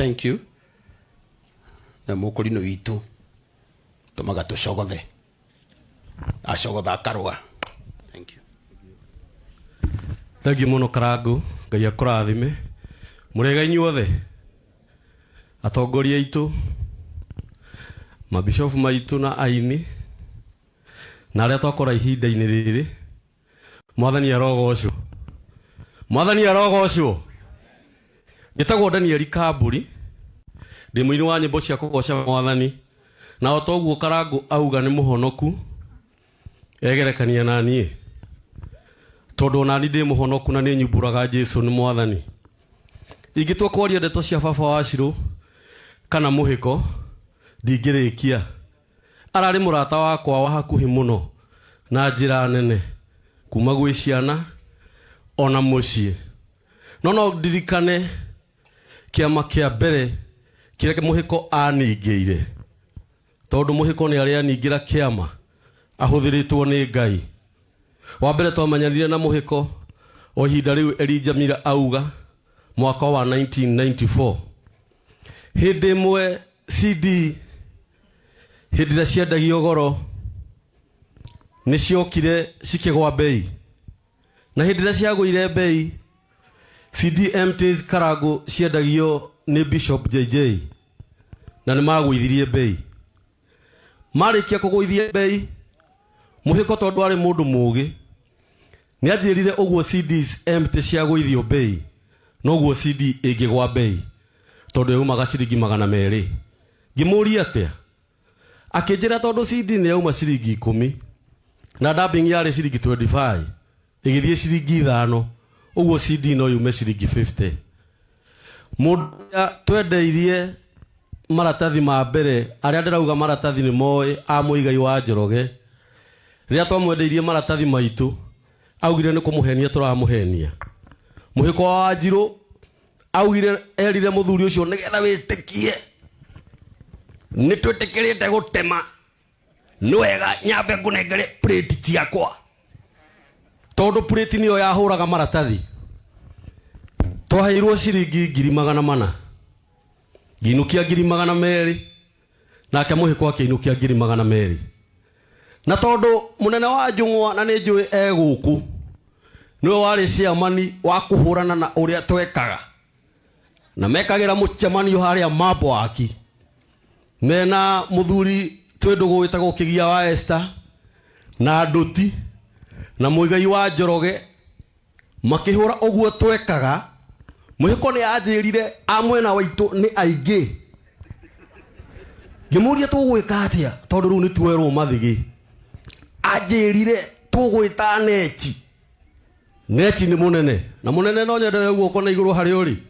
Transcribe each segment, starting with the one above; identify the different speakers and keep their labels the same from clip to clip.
Speaker 1: Thank you. Na mukurino witu tumaga tucogothe acogotha akarua. Thank you.
Speaker 2: Thank you muno Karangu, Ngai akurathime. Murega inyuothe atongoria itu, mabishofu maitu na aini na aria twakora ihinda-ini riri. Mwathani arogocwo, Mwathani arogocwo. Gitagwo Daniel Kamburi, ndi muini wa nyimbo cia kugoca Mwathani, na otoguo Karangu auga ni muhonoku egerekania na nie, tondu nani ndi muhonoku na ni nyumburaga Jesu ni Mwathani. Ingitwa kwaria ndeto cia baba Wachirũ kana muhiko ndingirikia. Arari murata wakwa wa hakuhi muno na njira nene kuma gwi ciana ona mucie. No ndirikane kiama kia mbere kiria muhiko aningiire, tondu muhiko ni aria aningira kiama ahuthiritwo ni Ngai. Wa mbere twamenyanire na muhiko o ihinda riu Elijah Mira auga mwaka wa 1994. Hindi imwe CD hindi ria ciendagio goro ni ciokire cikigwa bei, na hindi ria ciagwire bei CD empties Karangu ciendagio ni Bishop JJ na ni magwithirie bei. Marikia kugwithia bei, muhiko tondu ari mundu mugi ni anjirire uguo CDs empty ciagwithio bei noguo CD ingigwa bei tondu yumaga ciringi 200. Ngimuria atia akinjira tondu CD ni yauma ciringi 10 na dubbing yari ciringi 25 igithie ciringi 5, uguo CD no yume ciringi 50. Mudia twendeirie maratathi ma mbere aria ndirauga maratathi ni moe a muigai wa Njoroge. Ria twamwendeirie maratathi maitu augire ni kumuhenia turamuhenia. Muhiko wa Wanjirũ augire erire muthuri ucio nigetha witikie ni twetikirite gutema ni wega nyambe kunengere plate ciakwa, tondu plate niyo yahuraga maratathi. Twaheirwo ciringi 400, nginukia 200, nake muhiko akiinukia 200. Na tondu munene wa Njung'wa na ni njui eguku niwe wari ciamani wa kuhurana na uria twekaga, na mekagira mucemanio haria mambo aki mena muthuri twendugu witagwo Kigia wa Esther na Nduti na muigai wa Njoroge makihura uguo twekaga. Muhiko ni anjirire amwena waitu ni aingi. Ngimuria tugwika atia tondu riu ni twerwo mathigi. Anjirire tugwita neti. Neti ni munene na munene no nyende uguo kona iguru hari uri.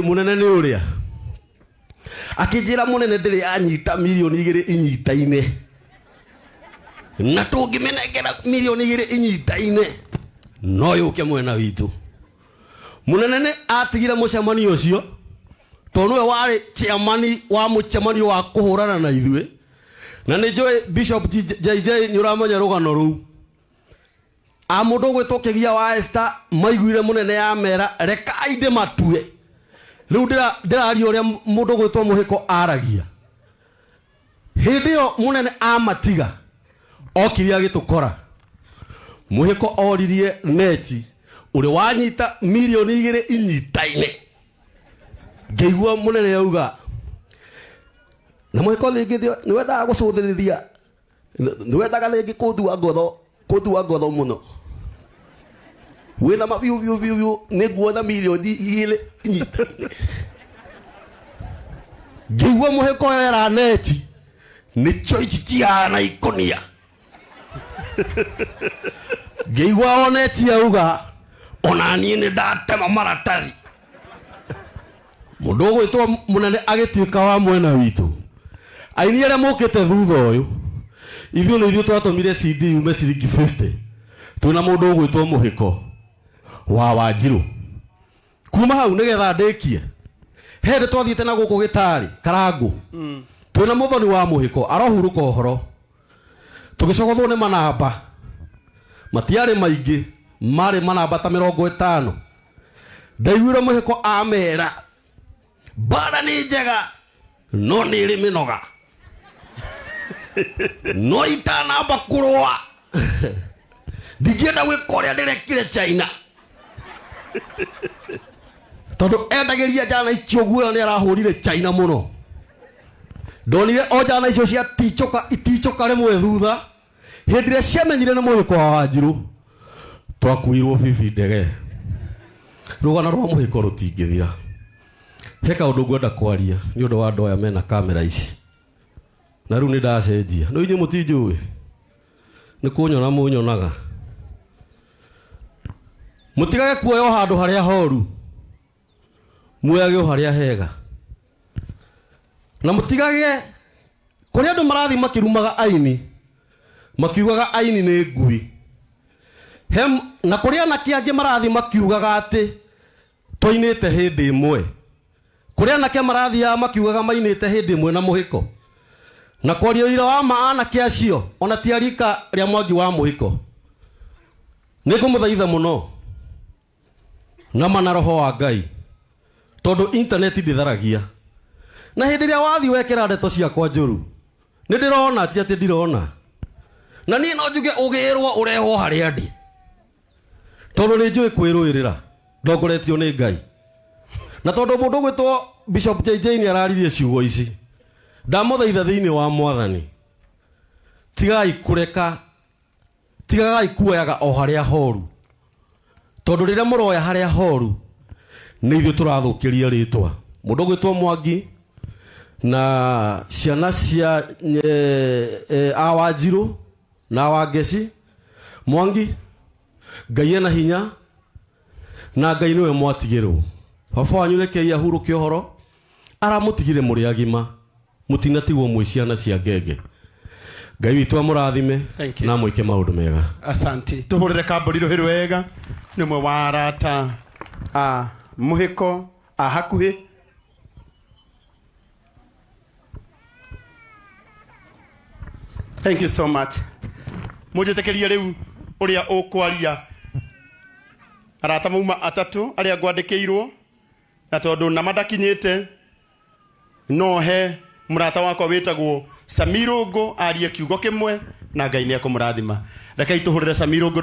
Speaker 2: Munene ni uria akinjira munene ndiri anyita milioni 2 inyita-ine, na tungimenengera milioni 2 inyita-ine no yuke mwena witu. Munene ni atigira mucemanio ucio tondu we wari chairman wa mucemanio wa kuhurana na ithue, na ni njui Bishop JJ ni uramenya rugano ruu amundu gwitwo Kigia wa Esther maiguire munene ya mera reka inde matue. Riu ndiraria uria mundu gwitwo muhiko aragia. Hindi yo munene amatiga okiria agitukora. Muhiko oririe neti uri wanyita milioni 2 inyita-ine. Ngeigua munene yauga na muhiko lingi ni wendaga gucuthirithia, ni wendaga lingi kuthua ngotho muno. Wina maviu niguona milioni 2 inyita-ine. Ngeigua muhiko era neti ni choice tiana ikonia. Ngeigua oneti yauga ona nie ni ndatema maratathi. Mundu gwitwo munene agituika wa mwena witu. Aini aria mukite thutha uyu ithuĩ twatumire CD yume ciringi 50. Twina mundu gwitwo muhiko wa Wanjirũ. Kuma hau nigetha ndikie hende twathiite na guku Gitari Karangu twina muthoni wa muhiko arohuruka uhoro tugicogothwo ni manamba matiari maingi mari manamba ta 50. Ndaiguire muhiko amera bara nĩ njega no nĩ ĩrĩ mĩnoga no itanamba kũrũa ndingĩenda gwĩka ũrĩa ndĩrekire China tondũ endagĩria njana icio guoya nĩ arahũrire China mũno. Ndonire o njana icio cia iticoka rĩmwe thutha hĩndĩ ĩrĩa ciamenyire nĩ mũhĩko wa Wanjirũ twakuirwo bibi ndege. Rũgano rwa mũhĩko rũtingĩthira. He kaũndũ ngwenda kwaria nĩ ũndũ wa andũ aya mena kamera ici na rĩu nĩ ndacenjia. No inyuĩ mũtinjũĩ nĩ kũnyona mũnyonaga. Mũtigage kuoya o handũ harĩa horu muoyage o harĩa hega na mũtigage kũrĩa andũ marathi makĩrumaga aini makiugaga aini nĩ ngui na kũrĩa anake angĩ marathi makiugaga atĩ toinĩte hĩndĩ ĩmwe kũrĩa anake marathiaga makiugaga mainĩte hĩndĩ ĩmwe na mũhĩko na kwaria ũira wa ma anake acio ona ti arika rĩa Mwangi wa mũhĩko. Nĩ ngũmũthaitha mũno na mana roho wa Ngai tondũ internet ndĩtharagia na hĩndĩ ĩrĩa wathi wekera ndeto ciakwa njũru nĩ ndĩrona ti atĩ ndirona na niĩ no njuge ũgĩrwo ũrehwo harĩa ndĩ tondũ nĩ njũĩ kwĩrũĩrĩra ndongoretio nĩ Ngai na tondũ mũndũ gwĩtwo Bishop JJ nĩ araririe ciugo ici ndamũthaitha thĩinĩ wa Mwathani tigagai kuoyaga o harĩa horu tondũ rĩrĩa mũroya harĩa horu nĩ ithuĩ tũrathũkĩria rĩtwa. Mũndũ gwĩtwo Mwangi na ciana cia Wanjirũ na Wangeci. Mwangi Ngai ena hinya na Ngai nĩwe mwatigĩrwo. Baba wanyu rekei ahurũke ũhoro aramũtigire mũrĩ agima mũtinatigwo mwĩ ciana cia ngenge. Ngai witũ amũrathime na mwĩke maũndũ mega.
Speaker 1: Asante. Tuhũrĩre kambũri rũhĩ rwega nĩ mwe wa arata mũhĩko hakuhĩ. Thank you so much. Mũnjĩtĩkĩrie rĩu ũrĩa ũkwaria arata mauma atatũ arĩa ngwandĩkĩirwo na tondũ na madakinyĩte no he mũrata wakwa wĩtagwo Samirũngũ arie kiugo kĩmwe na Ngai nĩ ekũmũrathima. Rekei tuhũrĩre Samirũngũ